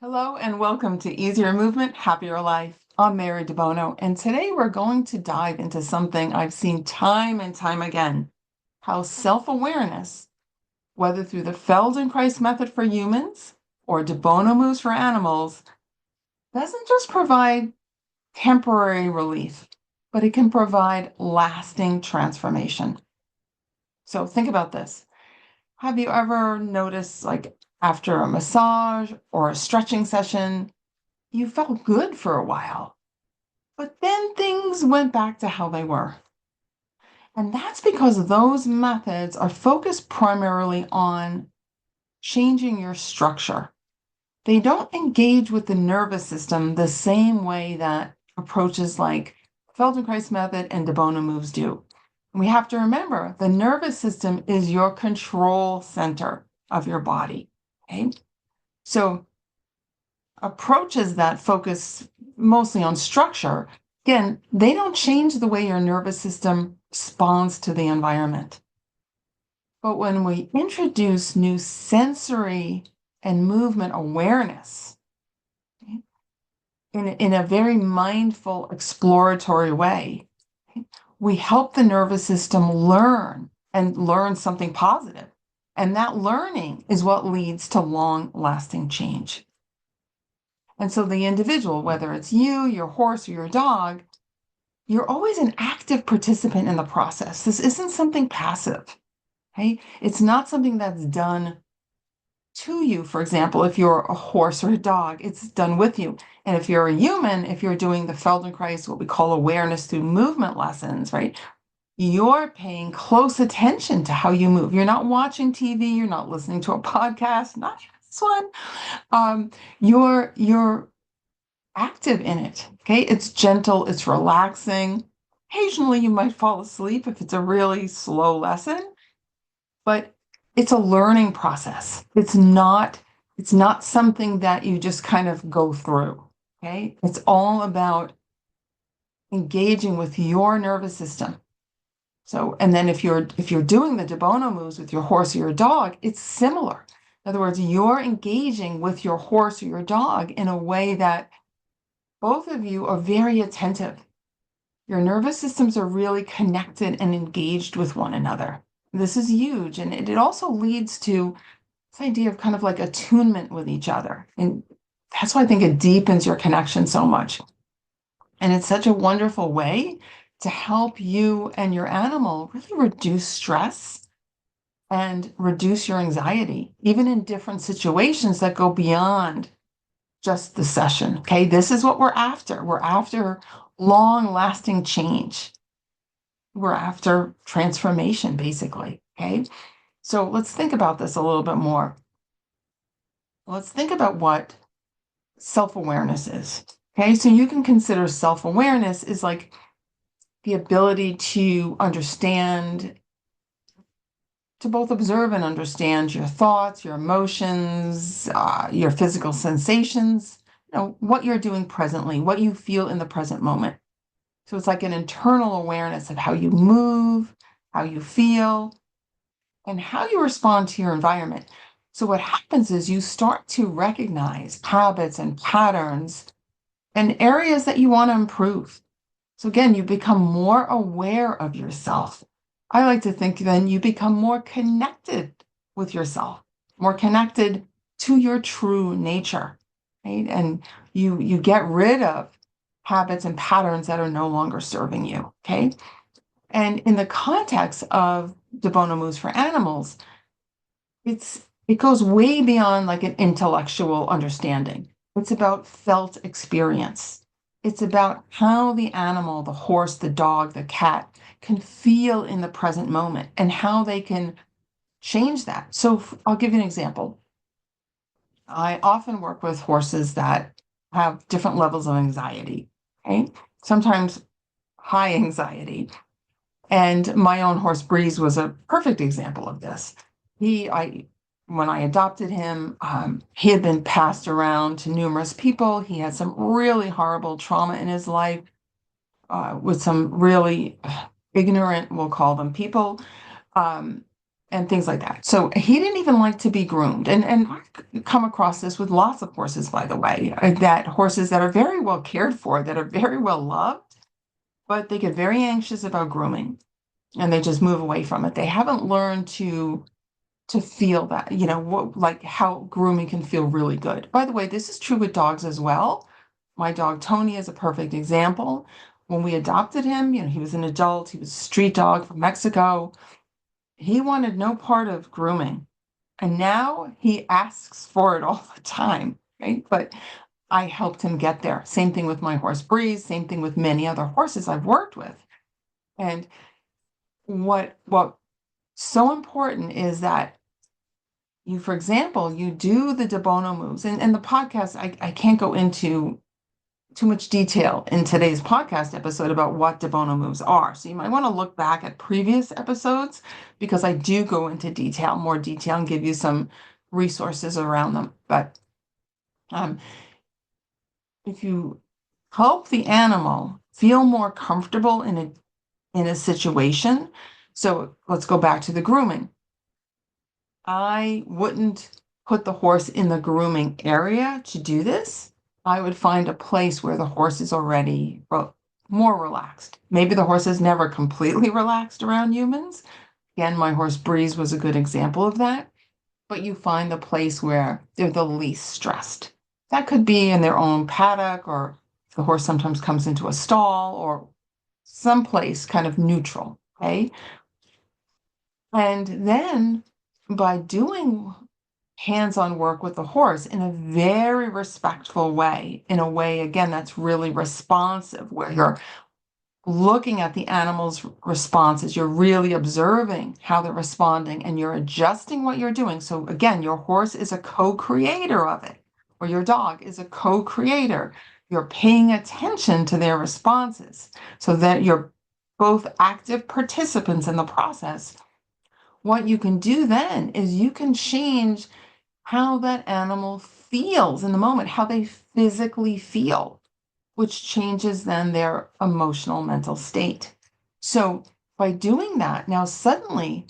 Hello and welcome to Easier Movement, Happier Life. I'm Mary Debono, and today we're going to dive into something I've seen time and time again, how self-awareness, whether through the Feldenkrais method for humans or Debono moves for animals, doesn't just provide temporary relief, but it can provide lasting transformation. So think about this. Have you ever noticed, like after a massage or a stretching session, you felt good for a while, but then things went back to how they were? And that's because those methods are focused primarily on changing your structure. They don't engage with the nervous system the same way that approaches like Feldenkrais method and Debono moves do. We have to remember the nervous system is your control center of your body. Okay. So approaches that focus mostly on structure, again, they don't change the way your nervous system responds to the environment. But when we introduce new sensory and movement awareness, okay, in a very mindful, exploratory way, okay, we help the nervous system learn and learn something positive. And that learning is what leads to long-lasting change. And so the individual, whether it's you, your horse, or your dog, you're always an active participant in the process. This isn't something passive. Okay? It's not something that's done to you. For example, if you're a horse or a dog, it's done with you. And if you're a human, if you're doing the Feldenkrais, what we call awareness through movement lessons, right? You're paying close attention to how you move. You're not watching TV, you're not listening to a podcast, not this one. You're active in it. Okay. It's gentle, it's relaxing. Occasionally you might fall asleep if it's a really slow lesson, but it's a learning process. It's not something that you just kind of go through. Okay. It's all about engaging with your nervous system. So, and then if you're doing the Debono moves with your horse or your dog, it's similar. In other words, you're engaging with your horse or your dog in a way that both of you are very attentive. Your nervous systems are really connected and engaged with one another. This is huge. And it also leads to this idea of kind of like attunement with each other. And that's why I think it deepens your connection so much. And it's such a wonderful way to help you and your animal really reduce stress and reduce your anxiety, even in different situations that go beyond just the session. Okay, this is what we're after. We're after long-lasting change. We're after transformation, basically. Okay, so let's think about this a little bit more. Let's think about what self-awareness is. Okay, so you can consider self-awareness is like the ability to understand, to both observe and understand your thoughts, your emotions, your physical sensations, what you're doing presently, what you feel in the present moment. So it's like an internal awareness of how you move, how you feel, and how you respond to your environment. So what happens is you start to recognize habits and patterns and areas that you want to improve. So again, you become more aware of yourself. I like to think then you become more connected with yourself, more connected to your true nature, right? And you get rid of habits and patterns that are no longer serving you, okay? And in the context of Debono moves for animals, it goes way beyond like an intellectual understanding. It's about felt experience. It's about how the animal, the horse, the dog, the cat can feel in the present moment and how they can change that. So I'll give you an example. I often work with horses that have different levels of anxiety, okay? Sometimes high anxiety. And my own horse Breeze was a perfect example of this. When I adopted him, he had been passed around to numerous people. He had some really horrible trauma in his life with some really ignorant, we'll call them people. Um, and things like that. So he didn't even like to be groomed. And I've come across this with lots of horses, by the way, that horses that are very well cared for, that are very well loved, but they get very anxious about grooming and they just move away from it. They haven't learned to feel that, what, like how grooming can feel really good. By the way, this is true with dogs as well. My dog Tony is a perfect example. When we adopted him, he was an adult, he was a street dog from Mexico. He wanted no part of grooming. And now he asks for it all the time, right? But I helped him get there. Same thing with my horse Breeze, same thing with many other horses I've worked with. And what so important is that you, for example, you do the Debono moves. And in the podcast, I can't go into too much detail in today's podcast episode about what Debono moves are. So you might want to look back at previous episodes because I do go into more detail, and give you some resources around them. But um, if you help the animal feel more comfortable in a situation, so let's go back to the grooming. I wouldn't put the horse in the grooming area to do this. I would find a place where the horse is already more relaxed. Maybe the horse is never completely relaxed around humans. Again, my horse Breeze was a good example of that. But you find the place where they're the least stressed. That could be in their own paddock, or the horse sometimes comes into a stall, or someplace kind of neutral. Okay. And then by doing hands-on work with the horse in a very respectful way, in a way, again, that's really responsive, where you're looking at the animal's responses, you're really observing how they're responding, and you're adjusting what you're doing. So again, your horse is a co-creator of it, or your dog is a co-creator. You're paying attention to their responses so that you're both active participants in the process. What you can do then is you can change how that animal feels in the moment, how they physically feel, which changes then their emotional mental state. So by doing that, now suddenly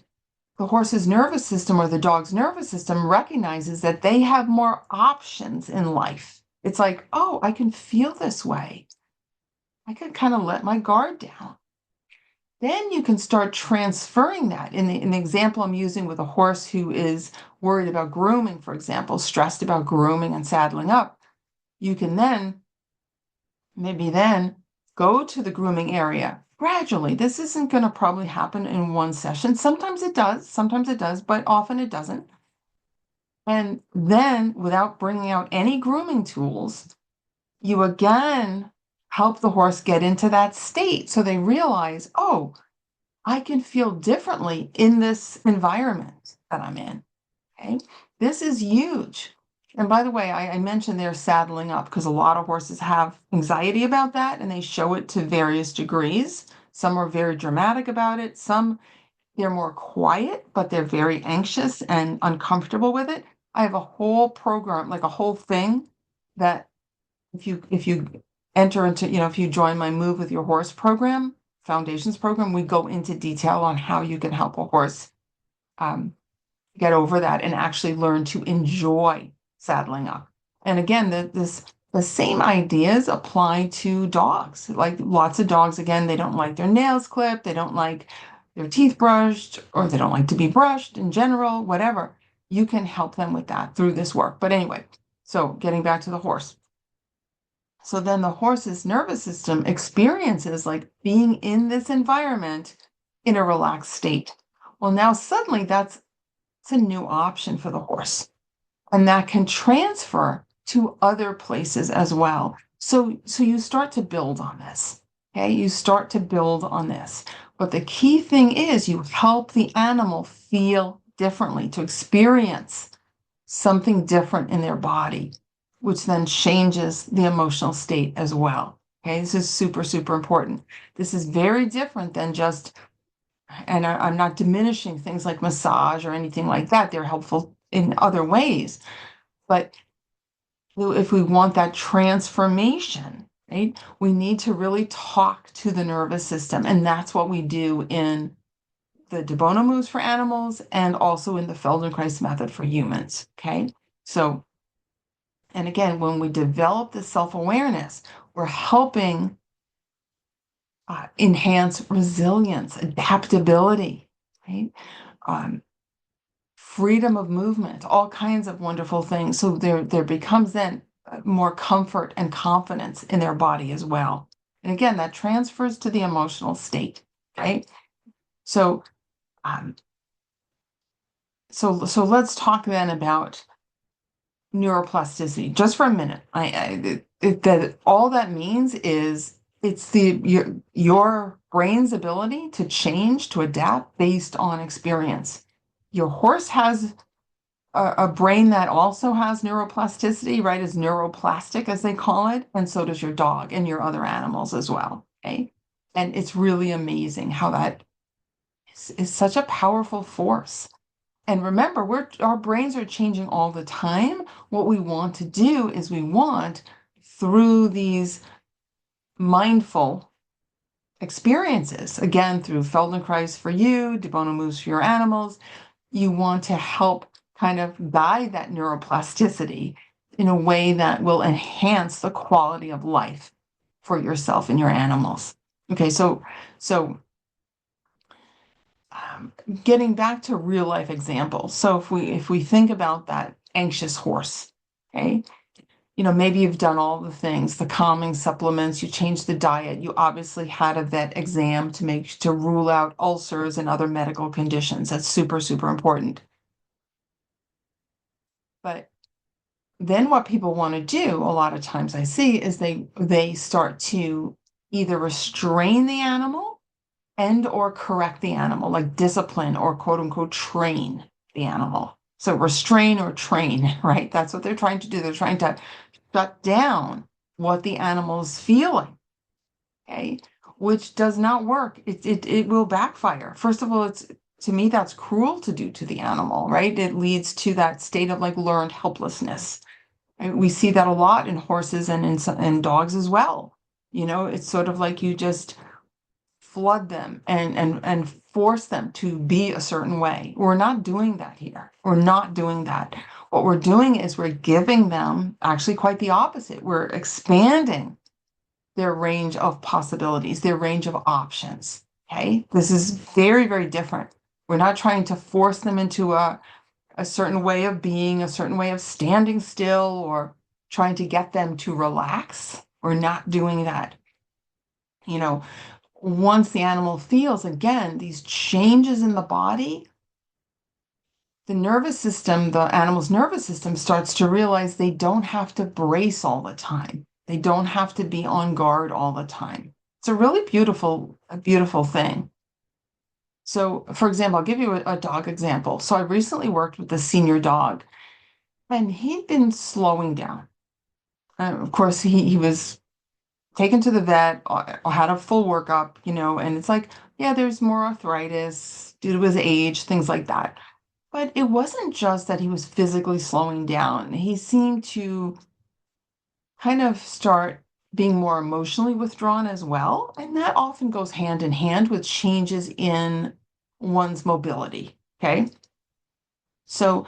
the horse's nervous system, or the dog's nervous system, recognizes that they have more options in life. It's like, oh, I can feel this way. I can kind of let my guard down. Then you can start transferring that. In the example I'm using with a horse who is worried about grooming, for example, stressed about grooming and saddling up, you can maybe then go to the grooming area gradually. This isn't going to probably happen in one session. Sometimes it does, but often it doesn't. And then, without bringing out any grooming tools, you again help the horse get into that state so they realize, oh, I can feel differently in this environment that I'm in. Okay. This is huge. And by the way, I mentioned they're saddling up because a lot of horses have anxiety about that, and they show it to various degrees. Some are very dramatic about it. Some, they're more quiet, but they're very anxious and uncomfortable with it. I have a whole program, like a whole thing, that if you enter into, if you join my Move with Your Horse program, Foundations program, we go into detail on how you can help a horse get over that and actually learn to enjoy saddling up. And again, the same ideas apply to dogs. Like lots of dogs, again, they don't like their nails clipped, they don't like their teeth brushed, or they don't like to be brushed in general, whatever. You can help them with that through this work. But anyway, so getting back to the horse. So then the horse's nervous system experiences like being in this environment in a relaxed state. Well, now suddenly it's a new option for the horse, and that can transfer to other places as well. So you start to build on this. Okay, you start to build on this. But the key thing is you help the animal feel differently, to experience something different in their body, which then changes the emotional state as well. Okay, this is super, super important. This is very different than just, and I'm not diminishing things like massage or anything like that. They're helpful in other ways. But if we want that transformation, right, we need to really talk to the nervous system. And that's what we do in the Debono moves for animals and also in the Feldenkrais method for humans. Okay. So, and again, when we develop this self-awareness, we're helping enhance resilience, adaptability, right? Um, freedom of movement, all kinds of wonderful things. So there becomes then more comfort and confidence in their body as well. And again, that transfers to the emotional state, right? So, um, so let's talk then about neuroplasticity just for a minute. That all that means is it's your brain's ability to change, to adapt based on experience. Your horse has a brain that also has neuroplasticity, right? Is neuroplastic, as they call it, and so does your dog and your other animals as well. Okay, and it's really amazing how that is such a powerful force. And remember, our brains are changing all the time. What we want to do is we want, through these mindful experiences, again, through Feldenkrais for you, Debono moves for your animals, you want to help kind of guide that neuroplasticity in a way that will enhance the quality of life for yourself and your animals. Okay, so getting back to real life examples. So if we think about that anxious horse, okay, maybe you've done all the things, the calming supplements, you changed the diet, you obviously had a vet exam to rule out ulcers and other medical conditions. That's super, super important. But then what people want to do, a lot of times I see, is they start to either restrain the animal and or correct the animal, like discipline or quote unquote train the animal. So restrain or train, right? That's what they're trying to do. They're trying to shut down what the animal is feeling, okay? Which does not work. It will backfire. First of all, to me, that's cruel to do to the animal, right? It leads to that state of like learned helplessness. And we see that a lot in horses and in dogs as well. It's sort of like you just flood them and force them to be a certain way. We're not doing that here. We're not doing that. What we're doing is we're giving them actually quite the opposite. We're expanding their range of possibilities, their range of options. Okay. This is very, very different. We're not trying to force them into a certain way of being, a certain way of standing still, or trying to get them to relax. We're not doing that. Once the animal feels, again, these changes in the body, the animal's nervous system starts to realize they don't have to brace all the time. They don't have to be on guard all the time. It's a beautiful thing. So, for example, I'll give you a dog example. So I recently worked with a senior dog, and he'd been slowing down. Of course, he was taken to the vet, had a full workup, and it's like, yeah, there's more arthritis due to his age, things like that. But it wasn't just that he was physically slowing down. He seemed to kind of start being more emotionally withdrawn as well. And that often goes hand in hand with changes in one's mobility. Okay. So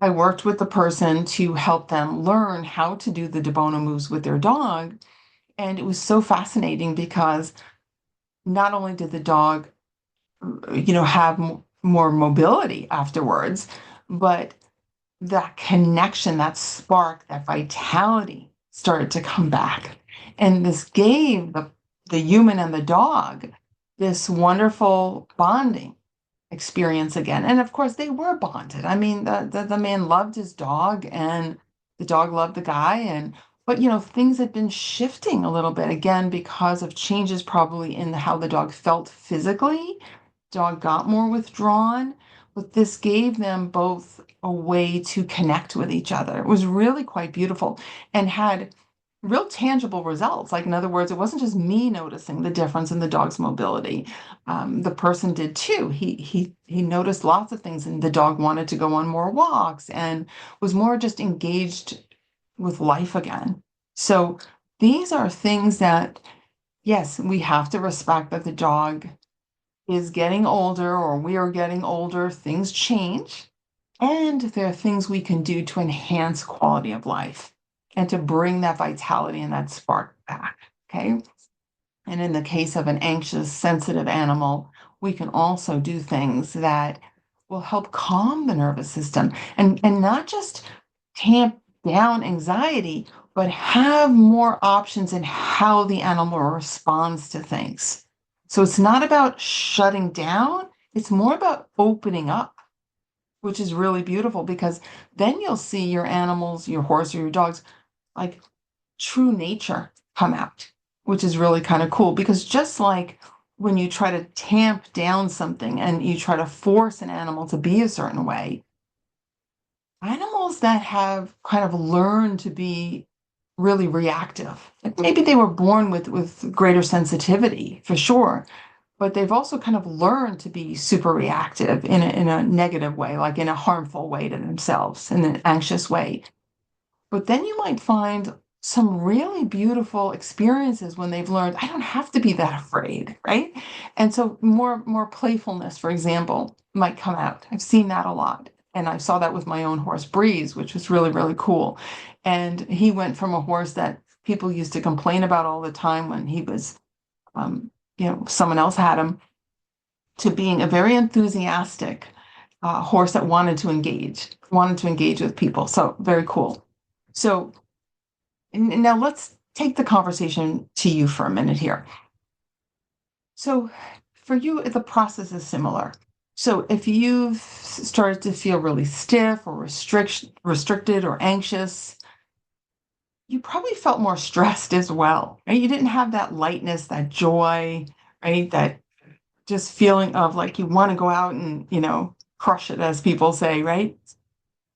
I worked with the person to help them learn how to do the Debono moves with their dog. And it was so fascinating because not only did the dog, have more mobility afterwards, but that connection, that spark, that vitality started to come back. And this gave the human and the dog this wonderful bonding experience again. And of course, they were bonded. I mean, the man loved his dog and the dog loved the guy. But things had been shifting a little bit again because of changes probably in how the dog felt physically. Dog got more withdrawn, but this gave them both a way to connect with each other. It was really quite beautiful and had real tangible results. Like, in other words, it wasn't just me noticing the difference in the dog's mobility. The person did too. He noticed lots of things, and the dog wanted to go on more walks and was more just engaged with life again. So these are things that, yes, we have to respect that the dog is getting older or we are getting older, things change. And there are things we can do to enhance quality of life and to bring that vitality and that spark back. Okay. And in the case of an anxious, sensitive animal, we can also do things that will help calm the nervous system and not just tamp down anxiety, but have more options in how the animal responds to things. So it's not about shutting down, it's more about opening up, which is really beautiful because then you'll see your animals, your horse or your dogs, like true nature come out, which is really kind of cool because just like when you try to tamp down something and you try to force an animal to be a certain way, animals that have kind of learned to be really reactive, like maybe they were born with greater sensitivity for sure, but they've also kind of learned to be super reactive in a negative way, like in a harmful way to themselves, in an anxious way. But then you might find some really beautiful experiences when they've learned, I don't have to be that afraid, right? And so more playfulness, for example, might come out. I've seen that a lot. And I saw that with my own horse, Breeze, which was really, really cool. And he went from a horse that people used to complain about all the time when he was, someone else had him, to being a very enthusiastic horse that wanted to engage with people. So very cool. So now let's take the conversation to you for a minute here. So for you, the process is similar. So if you've started to feel really stiff or restricted or anxious, you probably felt more stressed as well, right? You didn't have that lightness, that joy, right? That just feeling of like you want to go out and, crush it, as people say, right?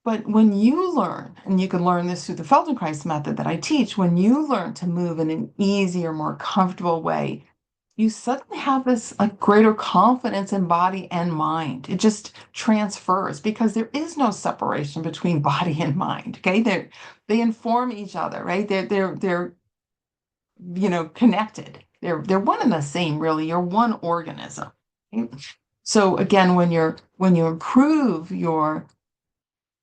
But when you learn, and you can learn this through the Feldenkrais method that I teach, when you learn to move in an easier, more comfortable way, you suddenly have this like greater confidence in body and mind. It just transfers because there is no separation between body and mind. Okay, they inform each other, right? They're connected. They're one and the same, really. You're one organism. Okay? So again, when you improve your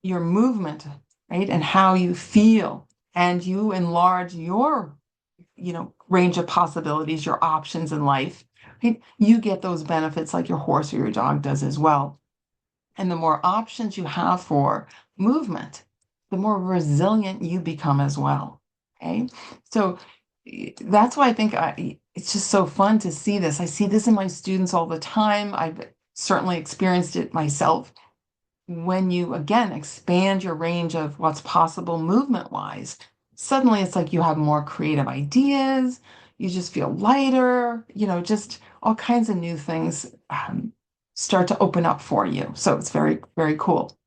movement, right, and how you feel, and you enlarge your, range of possibilities, your options in life, right, you get those benefits like your horse or your dog does as well. And the more options you have for movement, the more resilient you become as well. Okay. So that's why I think it's just so fun to see this. I see this in my students all the time. I've certainly experienced it myself when you again expand your range of what's possible movement wise, suddenly it's like you have more creative ideas, you just feel lighter, just all kinds of new things start to open up for you. So it's very, very cool.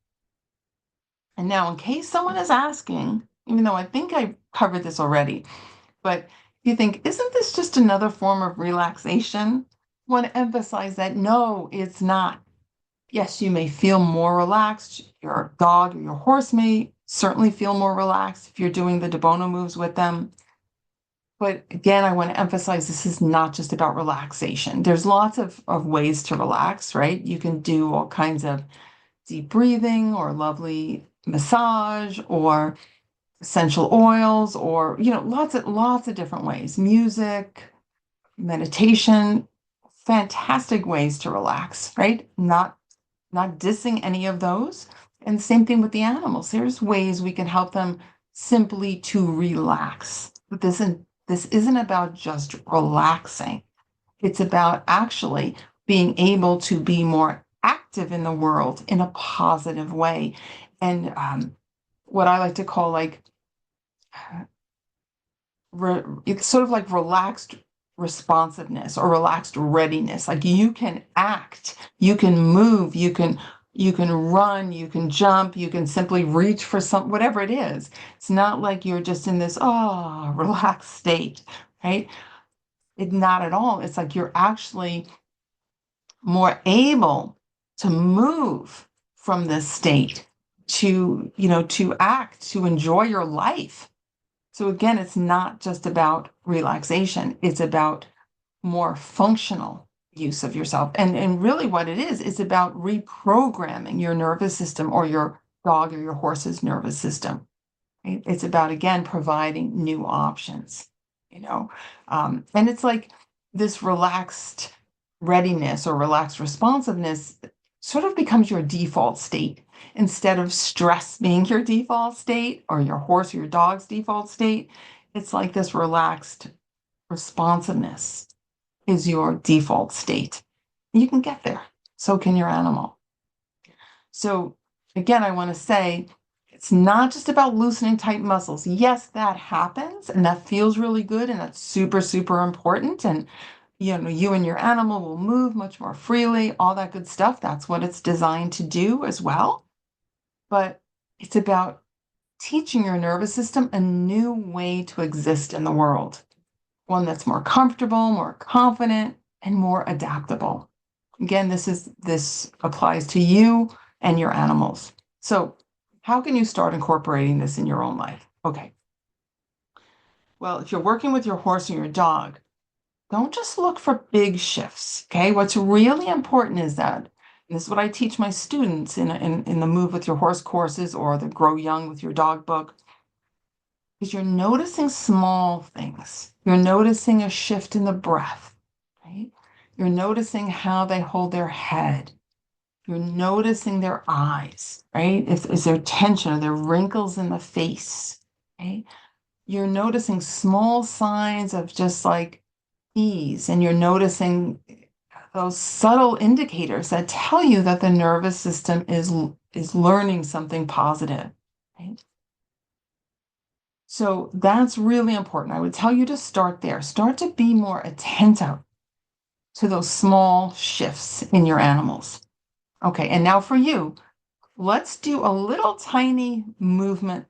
And now, in case someone is asking, even though I think I covered this already, but you think, isn't this just another form of relaxation? I want to emphasize that no, it's not. Yes, you may feel more relaxed. Your dog or your horse may certainly feel more relaxed if you're doing the Debono moves with them. But again, I want to emphasize this is not just about relaxation. There's lots of ways to relax, right? You can do all kinds of deep breathing or lovely massage or essential oils or, lots of different ways. Music, meditation, fantastic ways to relax, right? Not dissing any of those. And same thing with the animals. There's ways we can help them simply to relax. But this isn't about just relaxing. It's about actually being able to be more active in the world in a positive way. And what I like to call like it's sort of like relaxed responsiveness or relaxed readiness. Like you can act, you can move, you can run, you can jump, you can simply reach for some whatever it is. It's not like you're just in this relaxed state, right? Not at all. It's like you're actually more able to move from this state to act, to enjoy your life. So again, it's not just about relaxation, it's about more functional use of yourself. And really what it is about reprogramming your nervous system or your dog or your horse's nervous system. Right? It's about, again, providing new options, you know. And it's like this relaxed readiness or relaxed responsiveness sort of becomes your default state instead of stress being your default state or your horse or your dog's default state. It's like this relaxed responsiveness is your default state. You can get there. So can your animal. So again, I want to say it's not just about loosening tight muscles. Yes, that happens and that feels really good and that's super, super important. And you and your animal will move much more freely, all that good stuff. That's what it's designed to do as well. But it's about teaching your nervous system a new way to exist in the world, one that's more comfortable, more confident, and more adaptable. Again, this applies to you and your animals. So how can you start incorporating this in your own life? Okay. Well, if you're working with your horse or your dog, don't just look for big shifts. Okay. What's really important is that, and this is what I teach my students in the Move with Your Horse courses or the Grow Young with Your Dog book, is you're noticing small things. You're noticing a shift in the breath, right? You're noticing how they hold their head. You're noticing their eyes, right? Is there tension? Are there wrinkles in the face? Okay. You're noticing small signs of just like ease, and you're noticing those subtle indicators that tell you that the nervous system is learning something positive, right? So that's really important. I would tell you to start there. Start to be more attentive to those small shifts in your animals. Okay, and now for you, let's do a little tiny movement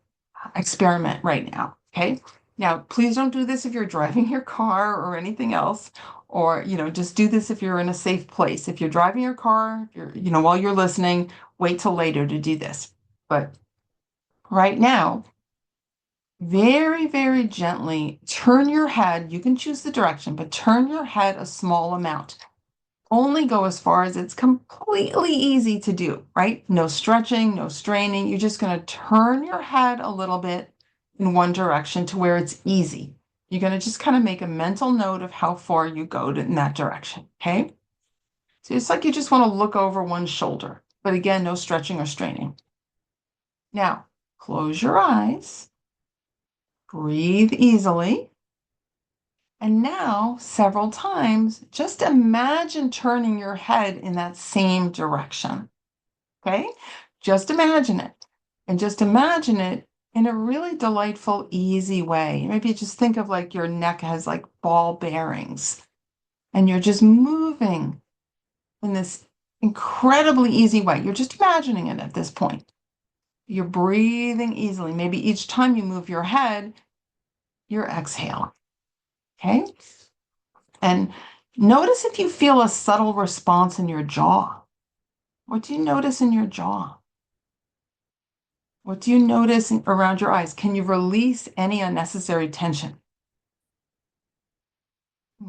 experiment right now. Okay. Now, please don't do this if you're driving your car or anything else, or, just do this if you're in a safe place. If you're driving your car, while you're listening, wait till later to do this. But right now, very, very gently turn your head. You can choose the direction, but turn your head a small amount. Only go as far as it's completely easy to do, right? No stretching, no straining. You're just going to turn your head a little bit in one direction to where it's easy. You're going to just kind of make a mental note of how far you go in that direction, okay? So it's like you just want to look over one shoulder, but again, no stretching or straining. Now, close your eyes, breathe easily. And now, several times, just imagine turning your head in that same direction. Okay? Just imagine it. And just imagine it in a really delightful, easy way. Maybe just think of like your neck has like ball bearings, and you're just moving in this incredibly easy way. You're just imagining it at this point. You're breathing easily. Maybe each time you move your head, you're exhaling. Okay? And notice if you feel a subtle response in your jaw. What do you notice in your jaw? What do you notice around your eyes? Can you release any unnecessary tension?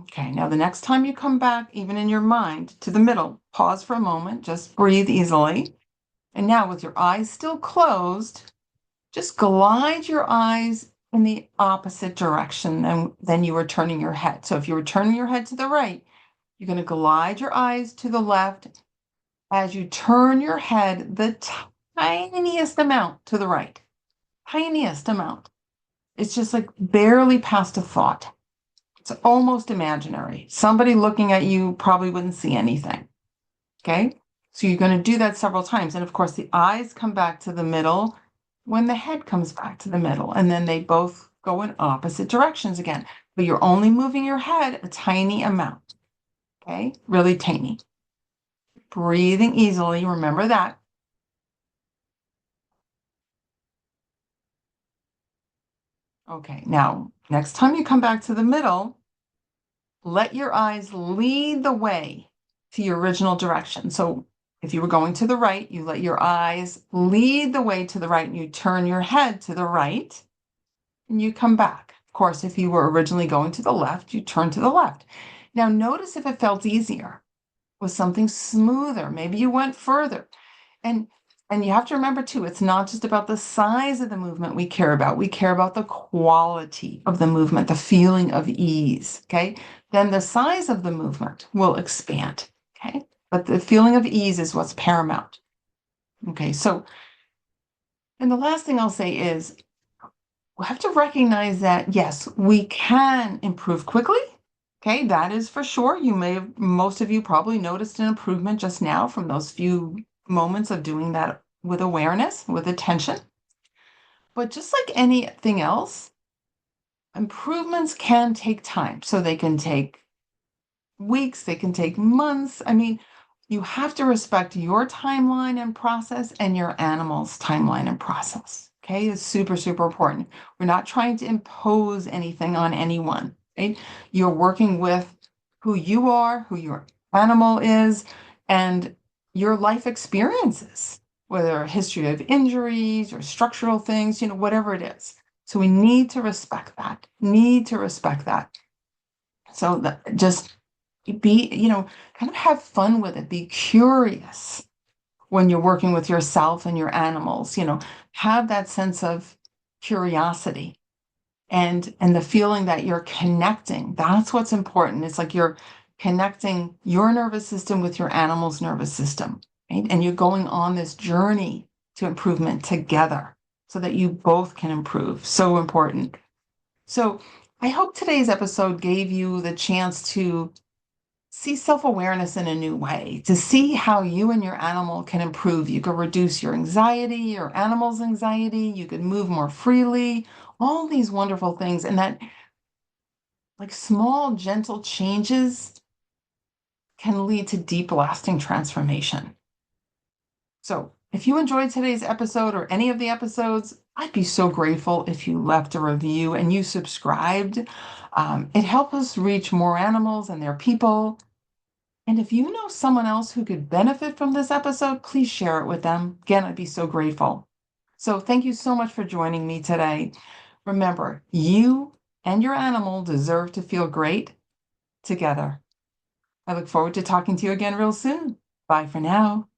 Okay, now the next time you come back, even in your mind, to the middle, pause for a moment, just breathe easily. And now with your eyes still closed, just glide your eyes in the opposite direction than you were turning your head. So if you were turning your head to the right, you're going to glide your eyes to the left as you turn your head the tiniest amount to the right. Tiniest amount. It's just like barely past a thought. It's almost imaginary. Somebody looking at you probably wouldn't see anything. Okay? So you're going to do that several times. And of course, the eyes come back to the middle when the head comes back to the middle. And then they both go in opposite directions again. But you're only moving your head a tiny amount. Okay? Really tiny. Breathing easily. Remember that. Okay, now, next time you come back to the middle, let your eyes lead the way to your original direction. So if you were going to the right, you let your eyes lead the way to the right and you turn your head to the right and you come back. Of course, if you were originally going to the left, you turn to the left. Now, notice if it felt easier. with something smoother. Maybe you went further. And and you have to remember too, it's not just about the size of the movement we care about. We care about the quality of the movement, the feeling of ease. Okay. Then the size of the movement will expand. Okay. But the feeling of ease is what's paramount. Okay. So, and the last thing I'll say is we have to recognize that, yes, we can improve quickly. Okay. That is for sure. Most of you probably noticed an improvement just now from those few moments of doing that with awareness, with attention. But just like anything else, improvements can take time. So they can take weeks, they can take months. I mean, you have to respect your timeline and process and your animal's timeline and process. Okay, it's super, super important. We're not trying to impose anything on anyone. Right? You're working with who you are, who your animal is, and your life experiences, whether a history of injuries or structural things, whatever it is. So we need to respect that. Need to respect that. So just be, kind of have fun with it. Be curious when you're working with yourself and your animals, have that sense of curiosity and the feeling that you're connecting. That's what's important. It's like you're connecting your nervous system with your animal's nervous system, right? And you're going on this journey to improvement together so that you both can improve. So important. So I hope today's episode gave you the chance to see self-awareness in a new way, to see how you and your animal can improve. You could reduce your anxiety, your animal's anxiety, you could move more freely, all these wonderful things. And that, like, small, gentle changes can lead to deep, lasting transformation. So if you enjoyed today's episode or any of the episodes, I'd be so grateful if you left a review and you subscribed. It helps us reach more animals and their people. And if you know someone else who could benefit from this episode, please share it with them. Again, I'd be so grateful. So thank you so much for joining me today. Remember, you and your animal deserve to feel great together. I look forward to talking to you again real soon. Bye for now.